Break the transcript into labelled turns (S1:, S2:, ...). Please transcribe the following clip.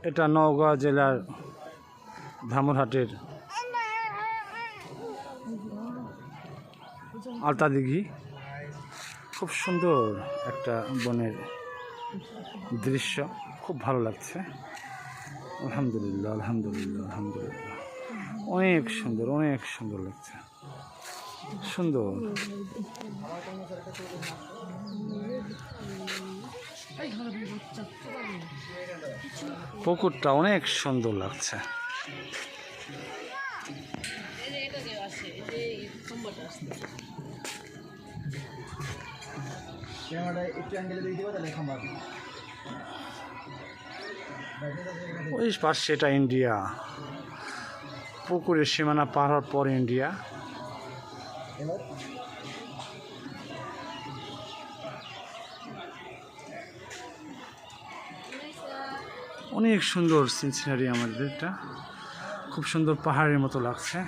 S1: এটা নওগাঁ জেলার ধামরহাটের আলতাদিঘি। খুব সুন্দর একটা বনের দৃশ্য, খুব ভালো লাগছে। আলহামদুলিল্লাহ আলহামদুলিল্লাহ আলহামদুলিল্লাহ, অনেক সুন্দর, অনেক সুন্দর লাগছে, সুন্দর। পুকুরটা অনেক সুন্দর লাগছে। ওই পাশে এটা ইন্ডিয়া, পুকুরের সীমানা পার হওয়ার পর ইন্ডিয়া। অনেক সুন্দর সিনারি আমাদের, এটা খুব সুন্দর পাহাড়ের মতো লাগছে।